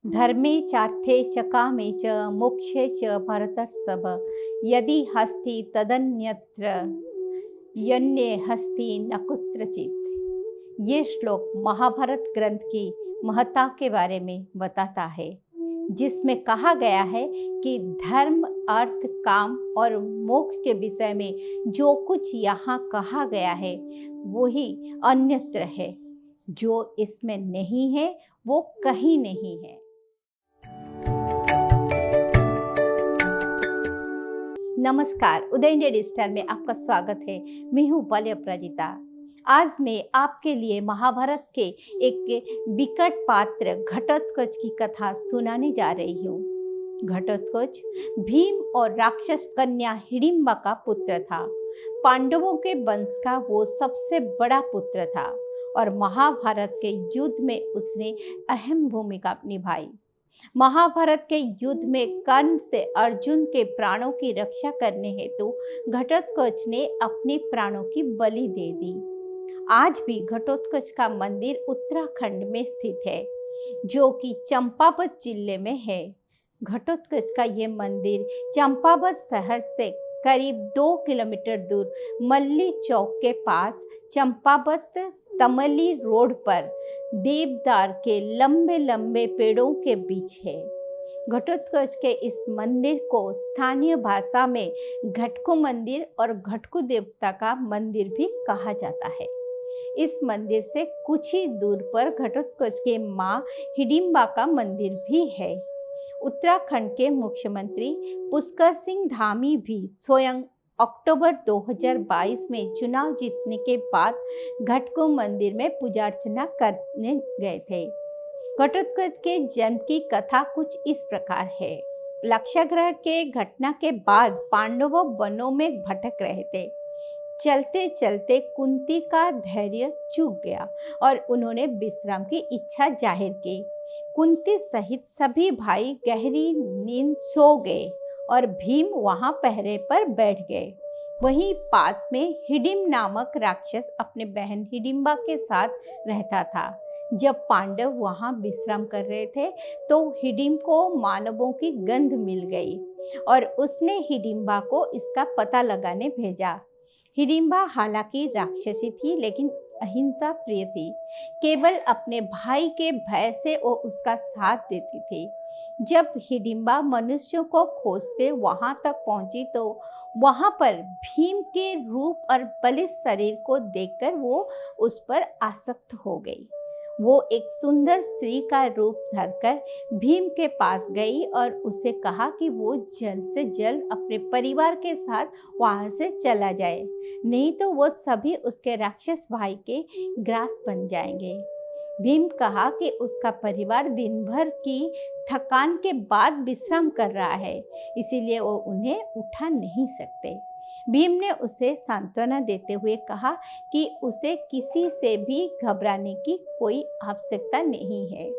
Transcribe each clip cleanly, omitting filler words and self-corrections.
धर्मे चार्थे च कामे च मोक्षे च भरतर्षभ यदि हस्ति तदन्यत्र यन्ये हस्ति न कुत्रचित। ये श्लोक महाभारत ग्रंथ की महत्ता के बारे में बताता है, जिसमें कहा गया है कि धर्म, अर्थ, काम और मोक्ष के विषय में जो कुछ यहाँ कहा गया है वही अन्यत्र है। जो इसमें नहीं है वो कहीं नहीं है। नमस्कार, उदय इंडिया डिजिटल में आपका स्वागत है। मैं हूँ बाल्य प्रजिता। आज मैं आपके लिए महाभारत के एक विकट पात्र घटोत्कच की कथा सुनाने जा रही हूँ। घटोत्कच भीम और राक्षस कन्या हिडिंबा का पुत्र था। पांडवों के वंश का वो सबसे बड़ा पुत्र था और महाभारत के युद्ध में उसने अहम भूमिका निभाई। महाभारत के युद्ध में कर्ण से अर्जुन के प्राणों की रक्षा करने हेतु घटोत्कच ने अपने प्राणों की बलि दे दी। आज भी घटोत्कच का मंदिर उत्तराखंड में स्थित है, जो कि चंपावत जिले में है। घटोत्कच का ये मंदिर चंपावत शहर से करीब 2 किलोमीटर दूर मल्ली चौक के पास चंपावत तमली रोड पर देवदार के लंबे लंबे पेड़ों के बीच है। घटोत्कच के इस मंदिर को स्थानीय भाषा में घटको मंदिर और घटको देवता का मंदिर भी कहा जाता है। इस मंदिर से कुछ ही दूर पर घटोत्कच के मां हिडिंबा का मंदिर भी है। उत्तराखंड के मुख्यमंत्री पुष्कर सिंह धामी भी स्वयं अक्टूबर 2022 में चुनाव जीतने के बाद घटको मंदिर में पूजा अर्चना करने गए थे। घटोत्कच के जन्म की कथा कुछ इस प्रकार है। लक्षाग्रह के घटना के बाद पांडव वनों में भटक रहे थे। चलते चलते कुंती का धैर्य चूक गया और उन्होंने विश्राम की इच्छा जाहिर की। कुंती सहित सभी भाई गहरी नींद सो गए और भीम वहां पहरे पर बैठ गए। वहीं पास में हिडिंब नामक राक्षस अपने बहन हिडिंबा के साथ रहता था। जब पांडव वहां विश्राम कर रहे थे तो हिडिंब को मानवों की गंध मिल गई और उसने हिडिंबा को इसका पता लगाने भेजा। हिडिंबा हालांकि राक्षसी थी, लेकिन अहिंसा प्रिय थी। केवल अपने भाई के भय से वो उसका साथ देती थी। जब हिडिंबा मनुष्यों को खोजते वहां तक पहुंची तो वहां पर भीम के रूप और बलिष्ठ शरीर को देखकर वो उस पर आसक्त हो गई। वो एक सुंदर स्त्री का रूप धरकर भीम के पास गई और उसे कहा कि वो जल्द से जल्द अपने परिवार के साथ वहां से चला जाए, नहीं तो वो सभी उसके राक्षस भाई के ग्रास बन जाएंगे। भीम कहा कि उसका परिवार दिन भर की थकान के बाद विश्राम कर रहा है, इसीलिए वो उन्हें उठा नहीं सकते। भीम ने उसे सांत्वना देते हुए कहा कि उसे किसी से भी घबराने की कोई आवश्यकता नहीं है।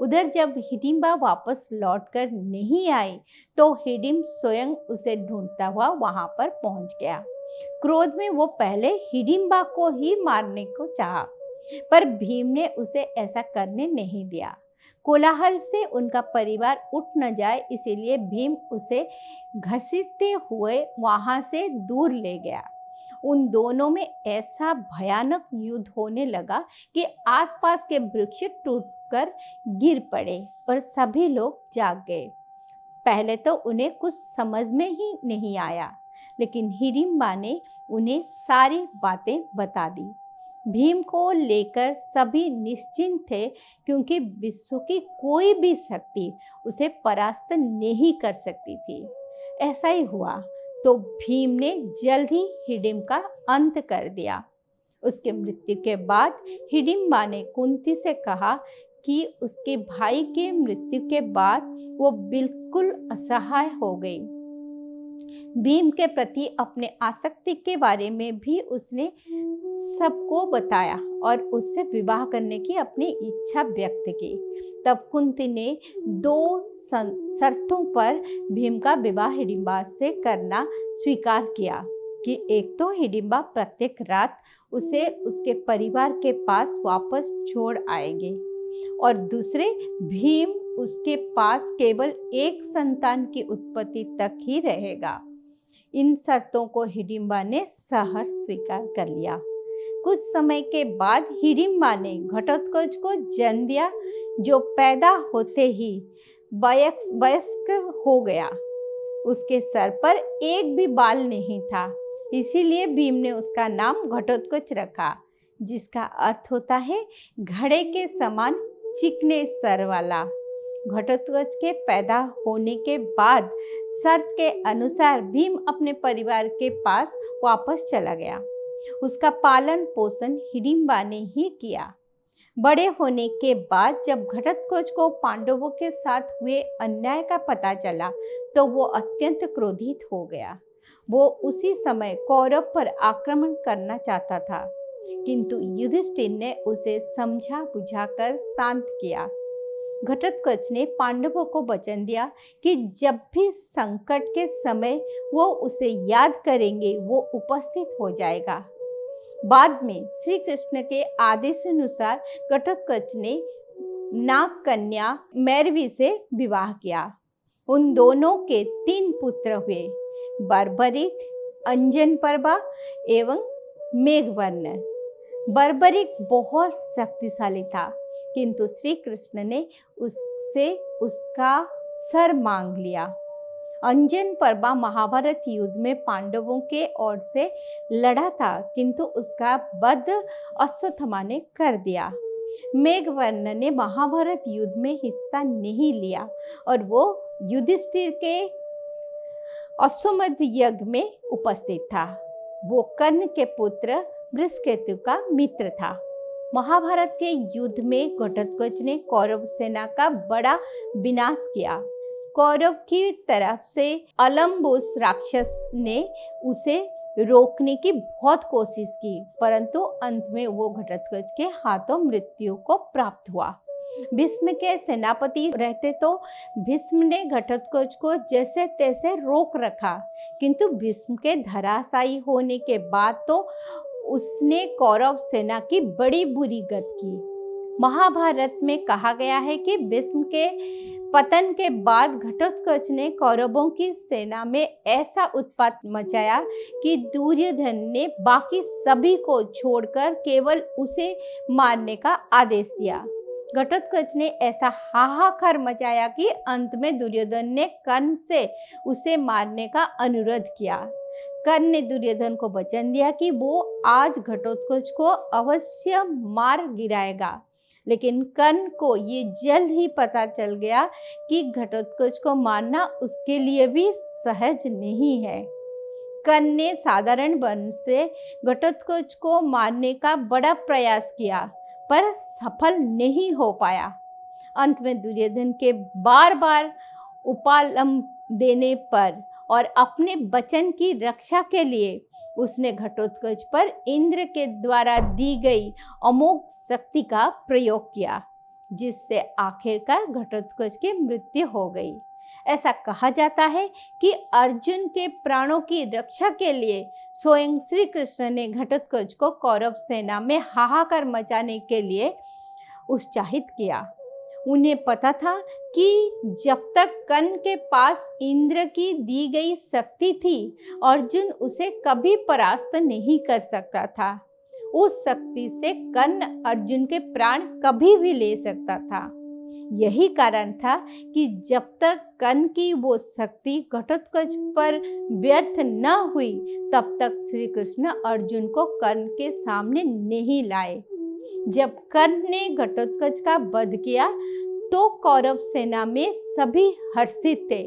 उधर जब हिडिंबा वापस लौटकर नहीं आई तो हिडिंब स्वयं उसे ढूंढता हुआ वहां पर पहुंच गया। क्रोध में वो पहले हिडिंबा को ही मारने को चाहा, पर भीम ने उसे ऐसा करने नहीं दिया। कोलाहल से उनका परिवार उठ न जाए, इसीलिए भीम उसे घसीटते हुए वहां से दूर ले गया। उन दोनों में ऐसा भयानक युद्ध होने लगा कि आसपास के वृक्ष टूटकर गिर पड़े और सभी लोग जाग गए। पहले तो उन्हें कुछ समझ में ही नहीं आया, लेकिन हिडिंबा ने उन्हें सारी बातें बता दी। भीम को लेकर सभी निश्चिंत थे, क्योंकि विश्व की कोई भी शक्ति उसे परास्त नहीं कर सकती थी। ऐसा ही हुआ तो भीम ने जल्द ही हिडिंब का अंत कर दिया। उसके मृत्यु के बाद हिडिंबा ने कुंती से कहा कि उसके भाई के मृत्यु के बाद वो बिल्कुल असहाय हो गई। भीम के प्रति अपने आसक्ति के बारे में भी उसने सबको बताया और उससे विवाह करने की अपनी इच्छा व्यक्त की। तब कुंती ने 2 शर्तों पर भीम का विवाह हिडिंबा से करना स्वीकार किया कि एक तो हिडिंबा प्रत्येक रात उसे उसके परिवार के पास वापस छोड़ आएंगे और दूसरे भीम उसके पास केवल एक संतान की उत्पत्ति तक ही रहेगा। इन शर्तों को हिडिंबा ने सहर्ष स्वीकार कर लिया। कुछ समय के बाद हिडिंबा ने घटोत्कच को जन्म दिया, जो पैदा होते ही वयस्क हो गया। उसके सर पर एक भी बाल नहीं था, इसीलिए भीम ने उसका नाम घटोत्कच रखा, जिसका अर्थ होता है घड़े के समान चिकने सर वाला। घटोत्कच के पैदा होने के बाद शर्त के अनुसार भीम अपने परिवार के पास वापस चला गया। उसका पालन पोषण हिडिंबा ने ही किया। बड़े होने के बाद जब घटोत्कच को पांडवों के साथ हुए अन्याय का पता चला तो वो अत्यंत क्रोधित हो गया। वो उसी समय कौरव पर आक्रमण करना चाहता था, किंतु युधिष्ठिर ने उसे समझा बुझाकर शांत किया। घटोत्कच ने पांडवों को वचन दिया कि जब भी संकट के समय वो उसे याद करेंगे वो उपस्थित हो जाएगा। बाद में श्री कृष्ण के आदेशानुसार घटोत्कच ने नाग कन्या मैरवी से विवाह किया। उन दोनों के 3 पुत्र हुए, बर्बरिक, अंजनपर्वा एवं मेघवर्ण। बर्बरिक बहुत शक्तिशाली था, किंतु श्री कृष्ण ने उससे उसका सर मांग लिया। अंजनपर्वा महाभारत युद्ध में पांडवों के ओर से लड़ा था, किंतु उसका वध अश्वत्थामा ने कर दिया। मेघवर्ण ने महाभारत युद्ध में हिस्सा नहीं लिया और वो युधिष्ठिर के अश्वमेध यज्ञ में उपस्थित था। वो कर्ण के पुत्र बृहस्पति का मित्र था। महाभारत के युद्ध में घटोत्कच ने कौरव सेना का बड़ा विनाश किया। कौरव की तरफ से अलम्बुस राक्षस ने उसे रोकने की बहुत कोशिश की, परंतु अंत में वो घटोत्कच के हाथों मृत्यु को प्राप्त हुआ। भीष्म के सेनापति रहते तो भीष्म ने घटोत्कच को जैसे तैसे रोक रखा, किंतु भीष्म के धराशायी होने के बाद तो उसने कौरव सेना की बड़ी बुरी गत की। महाभारत में कहा गया है कि भीष्म के पतन के बाद घटोत्कच ने कौरवों की सेना में ऐसा उत्पात मचाया कि दुर्योधन ने बाकी सभी को छोड़कर केवल उसे मारने का आदेश दिया। घटोत्कच ने ऐसा हाहाकार मचाया कि अंत में दुर्योधन ने कर्ण से उसे मारने का अनुरोध किया। कर्ण ने दुर्योधन को वचन दिया कि वो आज घटोत्कच को अवश्य मार गिराएगा, लेकिन कर्ण को ये जल्द ही पता चल गया कि घटोत्कच को मारना उसके लिए भी सहज नहीं है। कर्ण ने साधारण वन से घटोत्कच को मारने का बड़ा प्रयास किया, पर सफल नहीं हो पाया। अंत में दुर्योधन के बार बार उपालम देने पर और अपने वचन की रक्षा के लिए उसने घटोत्कच पर इंद्र के द्वारा दी गई अमोघ शक्ति का प्रयोग किया, जिससे आखिरकार घटोत्कच की मृत्यु हो गई। ऐसा कहा जाता है कि अर्जुन के प्राणों की रक्षा के लिए स्वयं श्री कृष्ण ने घटोत्कच को कौरव सेना में हाहाकार मचाने के लिए उत्साहित किया। उन्हें पता था कि जब तक कर्ण के पास इंद्र की दी गई शक्ति थी, अर्जुन उसे कभी परास्त नहीं कर सकता था। उस शक्ति से कर्ण अर्जुन के प्राण कभी भी ले सकता था। यही कारण था कि जब तक कर्ण की वो शक्ति घटोत्कच पर व्यर्थ न हुई, तब तक श्री कृष्ण अर्जुन को कर्ण के सामने नहीं लाए। जब कर्ण ने घटोत्कच का वध किया तो कौरव सेना में सभी हर्षित थे,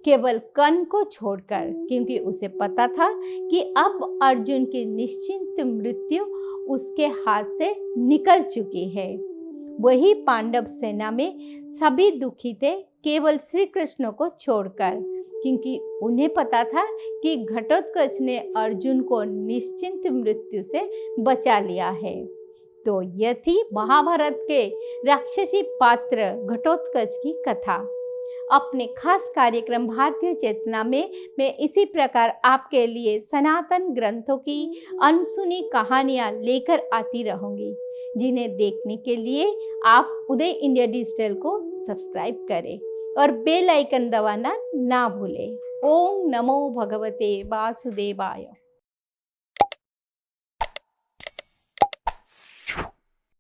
केवल कर्ण को छोड़कर, क्योंकि उसे पता था कि अब अर्जुन की निश्चिंत मृत्यु उसके हाथ से निकल चुकी है। वही पांडव सेना में सभी दुखी थे, केवल श्री कृष्ण को छोड़कर, क्योंकि उन्हें पता था कि घटोत्कच ने अर्जुन को निश्चिंत मृत्यु से बचा लिया है। तो यह थी महाभारत के राक्षसी पात्र घटोत्कच की कथा। अपने खास कार्यक्रम भारतीय चेतना में मैं इसी प्रकार आपके लिए सनातन ग्रंथों की अनसुनी कहानियां लेकर आती रहूंगी। जिन्हें देखने के लिए आप उदय इंडिया डिजिटल को सब्सक्राइब करें और बेल आइकन दबाना ना भूलें। ओम नमो भगवते वासुदेवाय।